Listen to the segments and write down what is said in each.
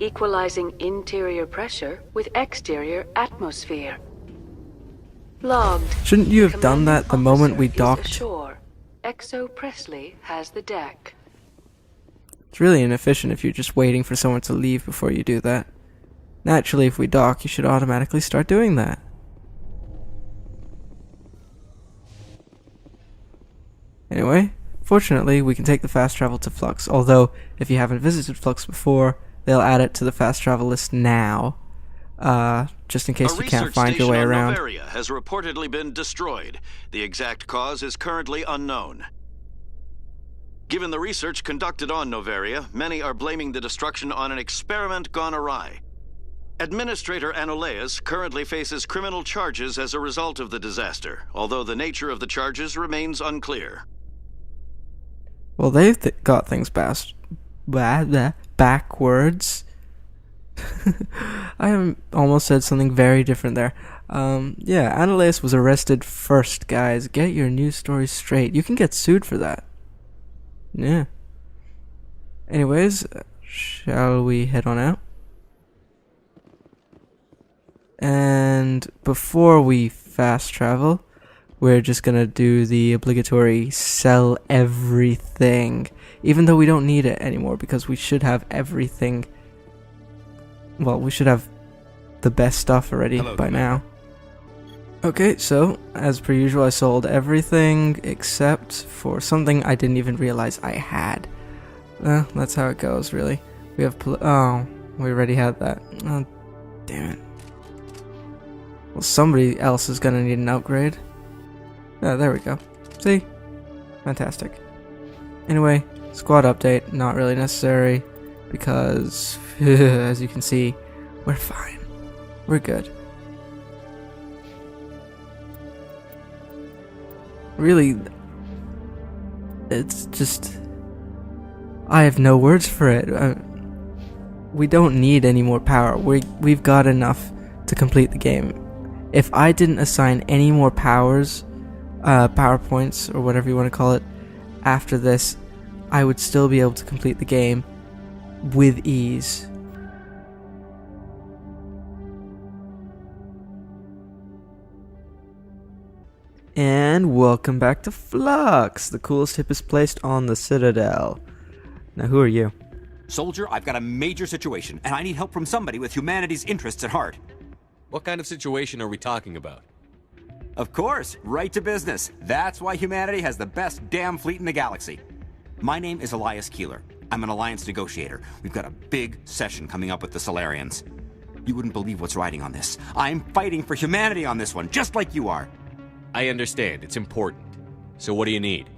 equalizing interior pressure with exterior atmosphere. Logged. Shouldn't you have done that the moment we docked? Ashore. Exo Presley has the deck. It's really inefficient if you're just waiting for someone to leave before you do that. Naturally, if we dock, you should automatically start doing that. Anyway, fortunately, we can take the fast travel to Flux, although if you haven't visited Flux before, they'll add it to the fast travel list now, just in case you can't find your way around. A research station on Noveria has reportedly been destroyed. The exact cause is currently unknown. Given the research conducted on Noveria, many are blaming the destruction on an experiment gone awry. Administrator Anoleus currently faces criminal charges as a result of the disaster, although the nature of the charges remains unclear. Well, they've got things backwards. I almost said something very different there. Yeah, Anoleus was arrested first, guys. Get your news stories straight. You can get sued for that. Yeah. Anyways, shall we head on out? And before we fast travel, we're just gonna do the obligatory sell everything, even though we don't need it anymore because we should have everything. Well, we should have the best stuff already by now. Okay, so as per usual, I sold everything except for something I didn't even realize I had. That's how it goes, really. We have oh, we already had that. Oh, damn it. Well, somebody else is gonna need an upgrade. Oh, there we go. See? Fantastic. Anyway, squad update, not really necessary, because, as you can see, we're fine. We're good. Really, it's just... I have no words for it. We don't need any more power. We've got enough to complete the game. If I didn't assign any more powers, power points, or whatever you want to call it, after this, I would still be able to complete the game with ease. And welcome back to Flux, the coolest, hippest place on the Citadel. Now, who are you? Soldier, I've got a major situation, and I need help from somebody with humanity's interests at heart. What kind of situation are we talking about? Of course, right to business. That's why humanity has the best damn fleet in the galaxy. My name is Elias Keeler. I'm an alliance negotiator. We've got a big session coming up with the Solarians. You wouldn't believe what's riding on this. I'm fighting for humanity on this one, just like you are. I understand, it's important. So what do you need?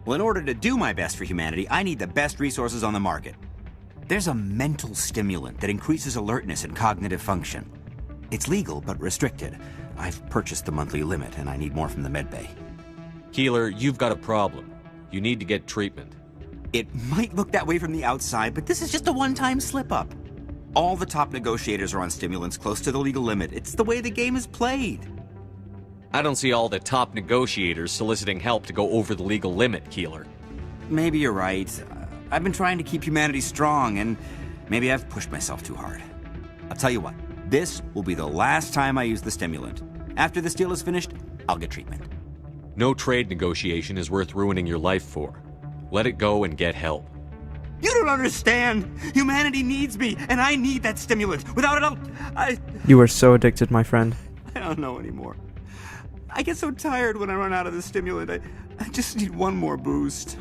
Well, in order to do my best for humanity, I need the best resources on the market. There's a mental stimulant that increases alertness and cognitive function. It's legal, but restricted. I've purchased the monthly limit, and I need more from the medbay. Keeler, you've got a problem. You need to get treatment. It might look that way from the outside, but this is just a one-time slip-up. All the top negotiators are on stimulants close to the legal limit. It's the way the game is played. I don't see all the top negotiators soliciting help to go over the legal limit, Keeler. Maybe you're right. I've been trying to keep humanity strong, and maybe I've pushed myself too hard. I'll tell you what. This will be the last time I use the stimulant. After this deal is finished, I'll get treatment. No trade negotiation is worth ruining your life for. Let it go and get help. You don't understand! Humanity needs me, and I need that stimulant. Without it, You are so addicted, my friend. I don't know anymore. I get so tired when I run out of the stimulant. I just need one more boost.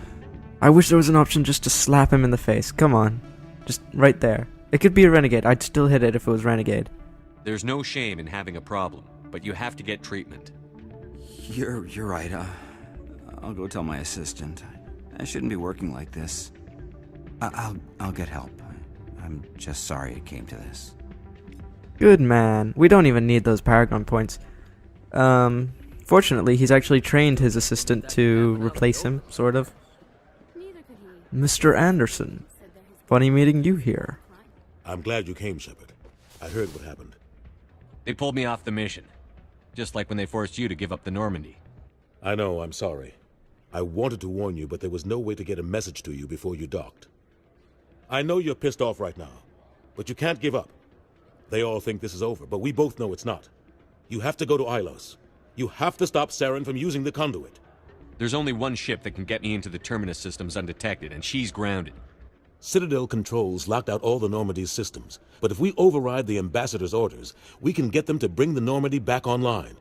I wish there was an option just to slap him in the face. Come on. Just right there. It could be a renegade. I'd still hit it if it was renegade. There's no shame in having a problem, but you have to get treatment. You're right. I'll go tell my assistant. I shouldn't be working like this. I'll get help. I'm just sorry it came to this. Good man. We don't even need those Paragon points. Fortunately, he's actually trained his assistant to replace him, sort of. Mr. Anderson, funny meeting you here. I'm glad you came, Shepard. I heard what happened. They pulled me off the mission, just like when they forced you to give up the Normandy. I know, I'm sorry. I wanted to warn you, but there was no way to get a message to you before you docked. I know you're pissed off right now, But you can't give up. They all think this is over, but we both know it's not. You have to go to Ilos. You have to stop Saren from using the conduit. There's only one ship that can get me into the Terminus systems undetected, and she's grounded. Citadel controls locked out all the Normandy's systems, but if we override the Ambassador's orders, we can get them to bring the Normandy back online.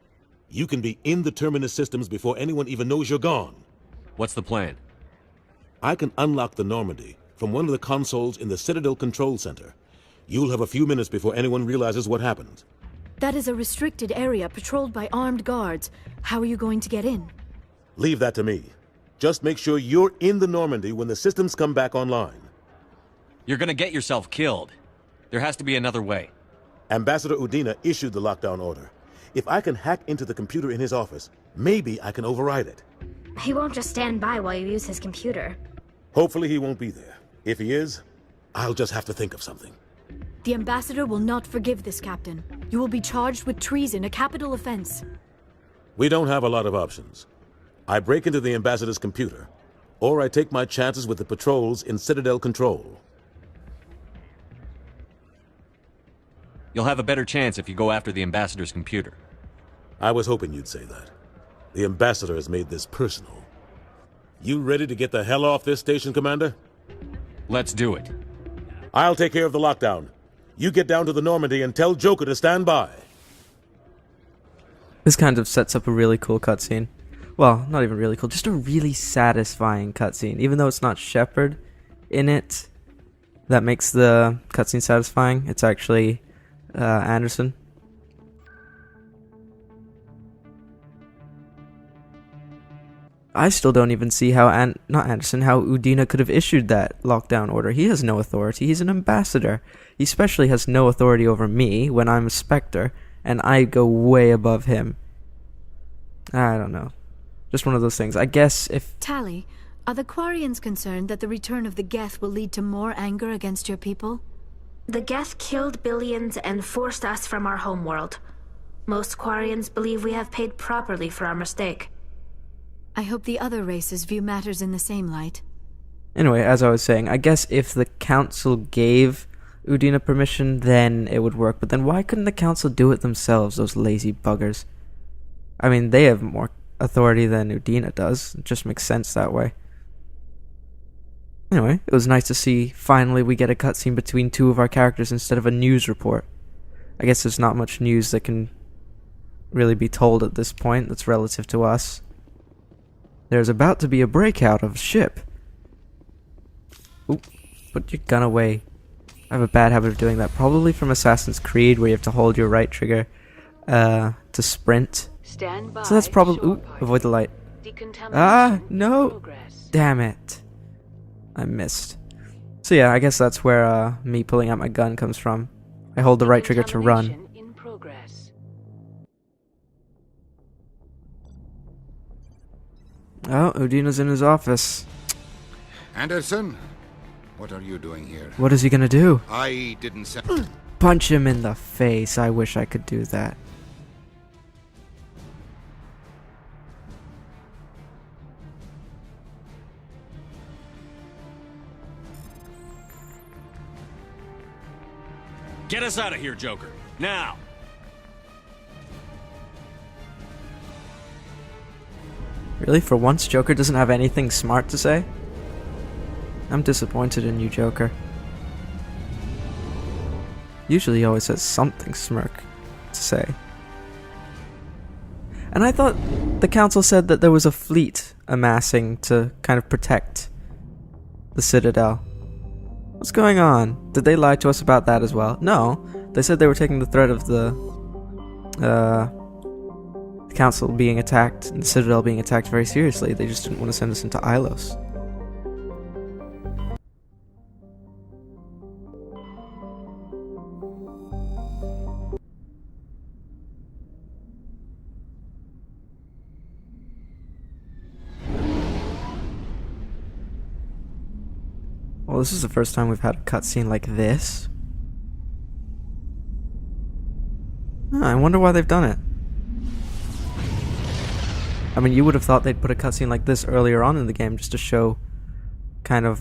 You can be in the Terminus systems before anyone even knows you're gone. What's the plan? I can unlock the Normandy from one of the consoles in the Citadel Control Center. You'll have a few minutes before anyone realizes what happened. That is a restricted area patrolled by armed guards. How are you going to get in? Leave that to me. Just make sure you're in the Normandy when the systems come back online. You're gonna get yourself killed. There has to be another way. Ambassador Udina issued the lockdown order. If I can hack into the computer in his office, maybe I can override it. He won't just stand by while you use his computer. Hopefully he won't be there. If he is, I'll just have to think of something. The Ambassador will not forgive this, Captain. You will be charged with treason, a capital offense. We don't have a lot of options. I break into the Ambassador's computer, or I take my chances with the patrols in Citadel Control. You'll have a better chance if you go after the Ambassador's computer. I was hoping you'd say that. The Ambassador has made this personal. You ready to get the hell off this station, Commander? Let's do it. I'll take care of the lockdown. You get down to the Normandy and tell Joker to stand by. This kind of sets up a really cool cutscene. Well, not even really cool, just a really satisfying cutscene. Even though it's not Shepard in it, that makes the cutscene satisfying. It's actually Anderson. I still don't even see how how Udina could have issued that lockdown order. He has no authority. He's an ambassador. He especially has no authority over me when I'm a Spectre, and I go way above him. I don't know. Just one of those things. I guess if... Tali, are the Quarians concerned that the return of the Geth will lead to more anger against your people? The Geth killed billions and forced us from our homeworld. Most Quarians believe we have paid properly for our mistake. I hope the other races view matters in the same light. Anyway, as I was saying, I guess if the council gave Udina permission, then it would work. But then why couldn't the council do it themselves, those lazy buggers? I mean, they have more authority than Udina does. It just makes sense that way. Anyway, it was nice to see finally we get a cutscene between two of our characters instead of a news report. I guess there's not much news that can really be told at this point that's relative to us. There's about to be a breakout of a ship. Ooh, put your gun away. I have a bad habit of doing that. Probably from Assassin's Creed, where you have to hold your right trigger to sprint. Stand by. So that's probably... Ooh, avoid the light. Ah, no! Progress. Damn it. I missed. So yeah, I guess that's where me pulling out my gun comes from. I hold the right trigger to run. Decontamination in progress. Oh, Udina's in his office. Anderson, what are you doing here? What is he gonna do? I didn't send... Punch him in the face. I wish I could do that. Get us out of here, Joker. Now! Really? For once, Joker doesn't have anything smart to say? I'm disappointed in you, Joker. Usually he always has something smart to say. And I thought the council said that there was a fleet amassing to kind of protect the Citadel. What's going on? Did they lie to us about that as well? No. They said they were taking the threat of the council being attacked and the Citadel being attacked very seriously. They just didn't want to send us into Ilos. Well, this is the first time we've had a cutscene like this. I wonder why they've done it. I mean, you would have thought they'd put a cutscene like this earlier on in the game just to show kind of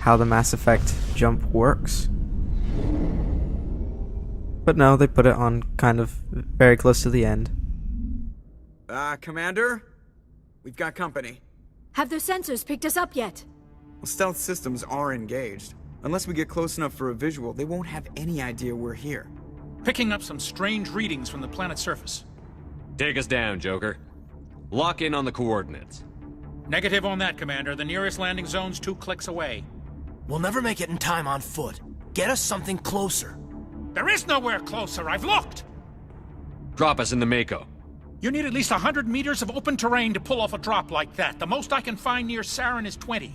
how the Mass Effect jump works. But no, they put it on kind of very close to the end. Commander? We've got company. Have those sensors picked us up yet? Well, stealth systems are engaged. Unless we get close enough for a visual, they won't have any idea we're here. Picking up some strange readings from the planet's surface. Take us down, Joker. Lock in on the coordinates. Negative on that, Commander. The nearest landing zone's 2 clicks away. We'll never make it in time on foot. Get us something closer. There is nowhere closer. I've looked. Drop us in the Mako. You need at least 100 meters of open terrain to pull off a drop like that. The most I can find near Saren is 20.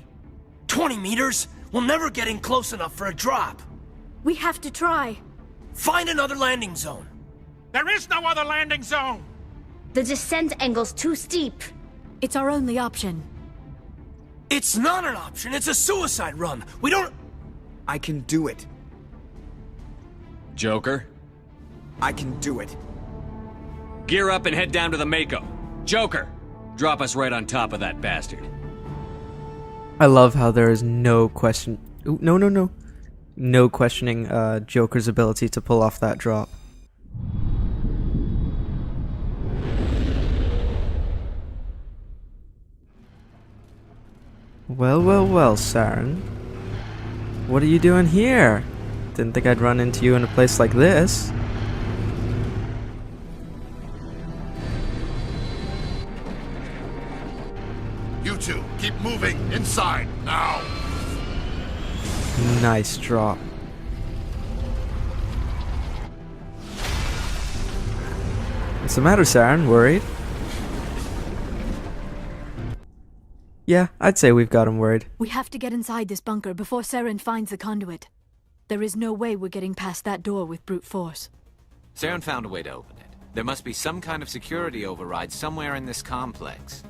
20 meters? We'll never get in close enough for a drop. We have to try. Find another landing zone. There is no other landing zone! The descent angle's too steep. It's our only option. It's not an option. It's a suicide run. We don't... I can do it. Joker, I can do it. gear up and head down to the Mako. Joker, drop us right on top of that bastard. I love how there is no question... Ooh, no. No questioning Joker's ability to pull off that drop. Well, Saren. What are you doing here? Didn't think I'd run into you in a place like this. You two, keep moving inside now. Nice drop. What's the matter, Saren? Worried? Yeah, I'd say we've got him worried. We have to get inside this bunker before Saren finds the conduit. There is no way we're getting past that door with brute force. Saren found a way to open it. There must be some kind of security override somewhere in this complex.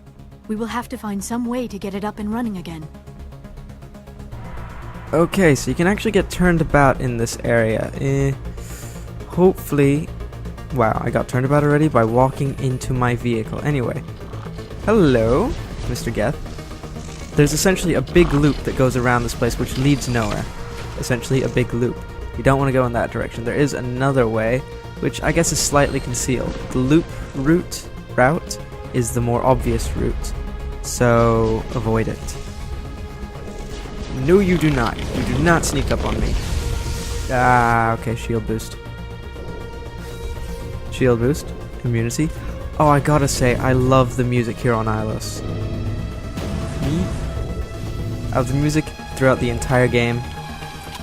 We will have to find some way to get it up and running again. Okay, so you can actually get turned about in this area. Hopefully... Wow, I got turned about already by walking into my vehicle. Anyway. Hello, Mr. Geth. There's essentially a big loop that goes around this place which leads nowhere. Essentially a big loop. You don't want to go in that direction. There is another way, which I guess is slightly concealed. The loop route is the more obvious route, so avoid it. No, you do not. You do not sneak up on me. Ah, okay, shield boost. Shield boost. Immunity. Oh, I gotta say, I love the music here on Ilos. Of the music throughout the entire game,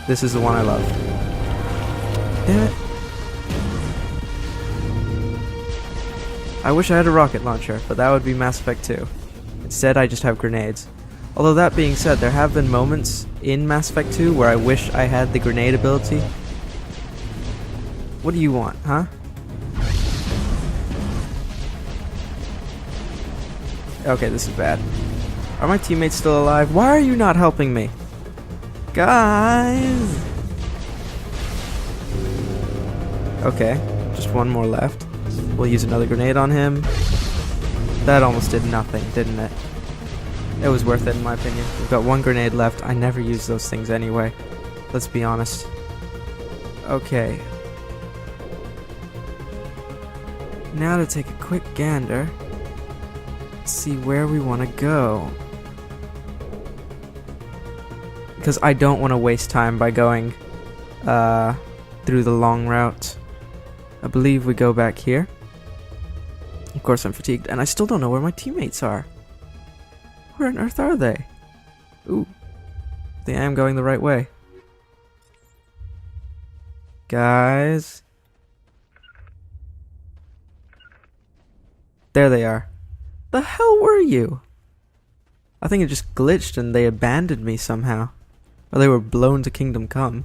this is the one I love. Damn it. I wish I had a rocket launcher, but that would be Mass Effect 2. Instead, I just have grenades. Although that being said, there have been moments in Mass Effect 2 where I wish I had the grenade ability. What do you want, huh? Okay, this is bad. Are my teammates still alive? Why are you not helping me? Guys! Okay, just one more left. We'll use another grenade on him. That almost did nothing, didn't it? It was worth it in my opinion. We've got one grenade left. I never use those things anyway. Let's be honest. Okay. Now to take a quick gander. See where we want to go. Because I don't want to waste time by going through the long route. I believe we go back here. Of course I'm fatigued, and I still don't know where my teammates are. Where on earth are they? Ooh. I think I am going the right way. Guys. There they are. The hell were you? I think it just glitched and they abandoned me somehow. Or they were blown to Kingdom Come.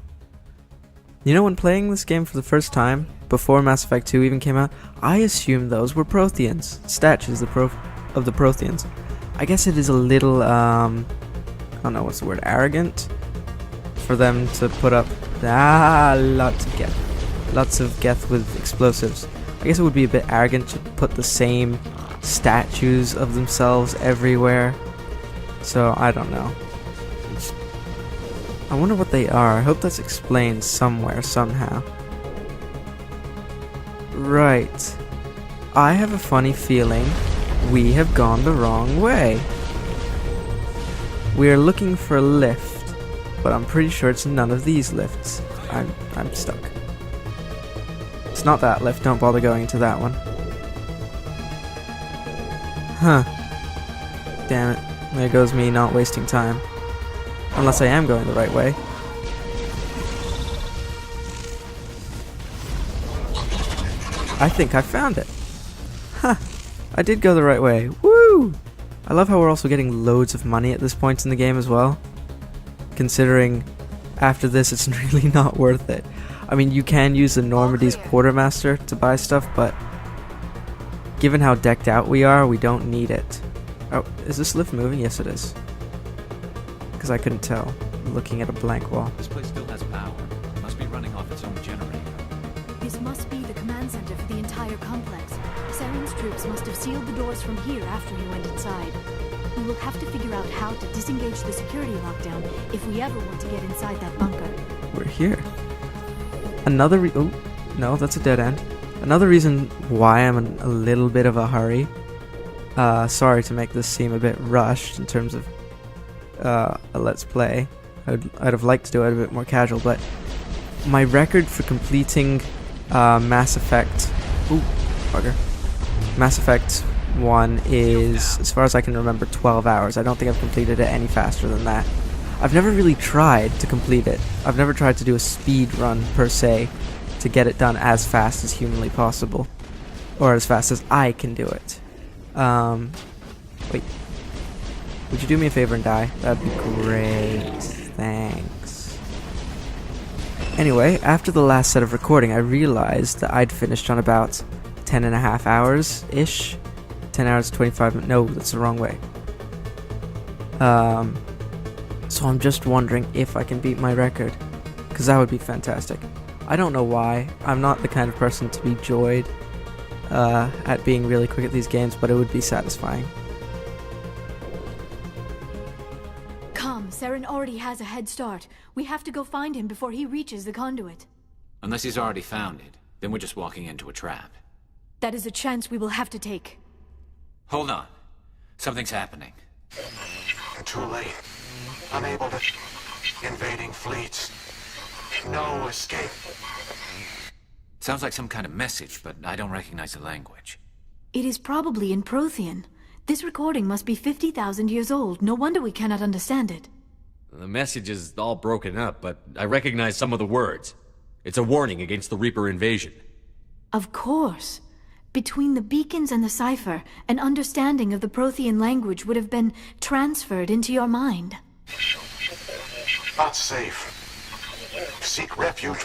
You know, when playing this game for the first time, before Mass Effect 2 even came out, I assumed those were Protheans. Statues of the Protheans. I guess it is a little, I don't know what's the word, arrogant? For them to put up, lots of Geth. Lots of Geth with explosives. I guess it would be a bit arrogant to put the same statues of themselves everywhere. So, I don't know. I wonder what they are. I hope that's explained somewhere, somehow. Right. I have a funny feeling we have gone the wrong way. We are looking for a lift, but I'm pretty sure it's none of these lifts. I'm stuck. It's not that lift, don't bother going into that one. Huh. Damn it. There goes me not wasting time. Unless I am going the right way. I think I found it. Huh. I did go the right way. Woo! I love how we're also getting loads of money at this point in the game as well. Considering after this it's really not worth it. I mean, you can use the Normandy's Quartermaster to buy stuff, but given how decked out we are, we don't need it. Oh, is this lift moving? Yes, it is. Because I couldn't tell, looking at a blank wall. This place still has power. It must be running off its own generator. This must be the command center for the entire complex. Saren's troops must have sealed the doors from here after he went inside. We will have to figure out how to disengage the security lockdown if we ever want to get inside that bunker. We're here. Another oh, no, that's a dead end. Another reason why I'm in a little bit of a hurry. Sorry to make this seem a bit rushed in terms of a Let's Play. I'd have liked to do it a bit more casual, but my record for completing Mass Effect... Ooh, bugger. Mass Effect 1 is, as far as I can remember, 12 hours. I don't think I've completed it any faster than that. I've never really tried to complete it. I've never tried to do a speed run, per se, to get it done as fast as humanly possible. Or as fast as I can do it. Wait. Would you do me a favor and die? That'd be great. Thanks. Anyway, after the last set of recording, I realized that I'd finished on about 10.5 hours-ish. 10 hours, 25 minutes. No, that's the wrong way. So I'm just wondering if I can beat my record. Because that would be fantastic. I don't know why. I'm not the kind of person to be joyed at being really quick at these games, but it would be satisfying. Come, Saren already has a head start. We have to go find him before he reaches the conduit. Unless he's already found it, then we're just walking into a trap. That is a chance we will have to take. Hold on. Something's happening. Too late. Unable to... Invading fleets. No escape. Sounds like some kind of message, but I don't recognize the language. It is probably in Prothean. This recording must be 50,000 years old. No wonder we cannot understand it. The message is all broken up, but I recognize some of the words. It's a warning against the Reaper invasion. Of course. Between the beacons and the cipher, an understanding of the Prothean language would have been transferred into your mind. Not safe. Seek refuge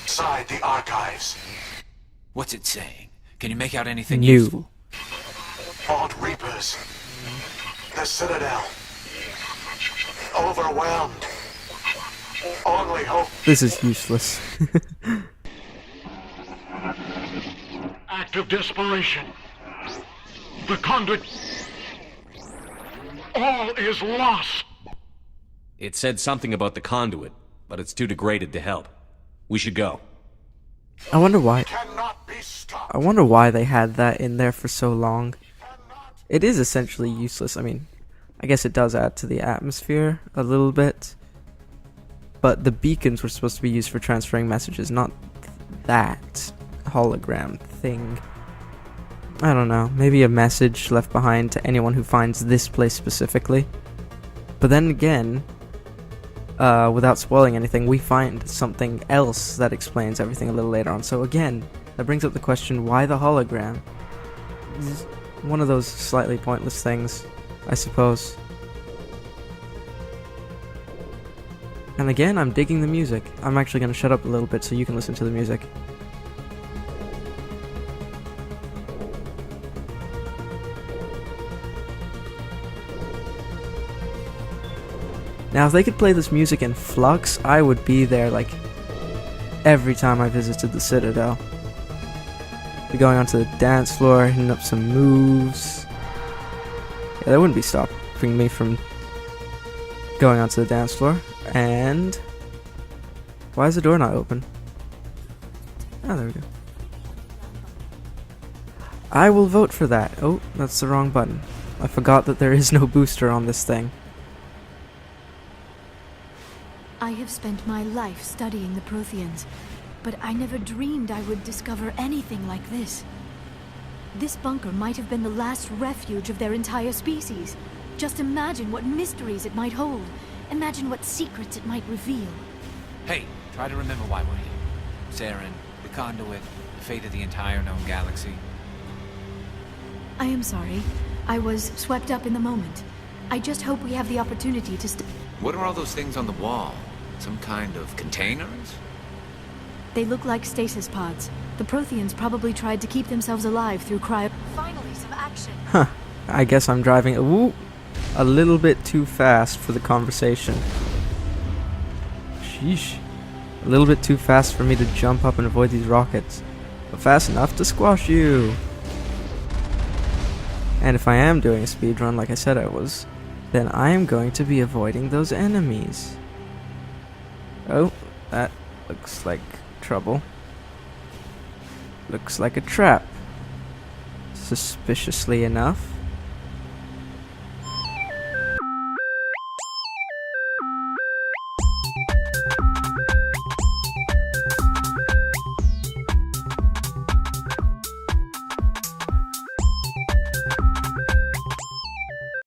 inside the archives. What's it saying? Can you make out anything You. useful? Fought Reapers. The Citadel. Overwhelmed. Only hope. This is useless. Act of desperation. The conduit. All is lost. It said something about the conduit, but it's too degraded to help. We should go. I wonder why. I wonder why they had that in there for so long. It is essentially useless. I mean, I guess it does add to the atmosphere a little bit. But the beacons were supposed to be used for transferring messages, not that hologram thing. I don't know. Maybe a message left behind to anyone who finds this place specifically. But then again, without spoiling anything, we find something else that explains everything a little later on. So again, that brings up the question, why the hologram? It's one of those slightly pointless things, I suppose. And again, I'm digging the music. I'm actually going to shut up a little bit so you can listen to the music. Now, if they could play this music in Flux, I would be there, like, every time I visited the Citadel. Be going onto the dance floor, hitting up some moves. Yeah, that wouldn't be stopping me from going onto the dance floor. And why is the door not open? Oh, there we go. I will vote for that. Oh, that's the wrong button. I forgot that there is no booster on this thing. I have spent my life studying the Protheans, but I never dreamed I would discover anything like this. This bunker might have been the last refuge of their entire species. Just imagine what mysteries it might hold. Imagine what secrets it might reveal. Hey, try to remember why we're here. Saren, the conduit, the fate of the entire known galaxy. I am sorry. I was swept up in the moment. I just hope we have the opportunity to What are all those things on the wall? Some kind of containers? They look like stasis pods. The Protheans probably tried to keep themselves alive through cryo. Finally, some action. Huh. I guess I'm driving a little bit too fast for the conversation. Sheesh. A little bit too fast for me to jump up and avoid these rockets, but fast enough to squash you. And if I am doing a speedrun like I said I was, then I am going to be avoiding those enemies. Oh, that looks like trouble. Looks like a trap. Suspiciously enough.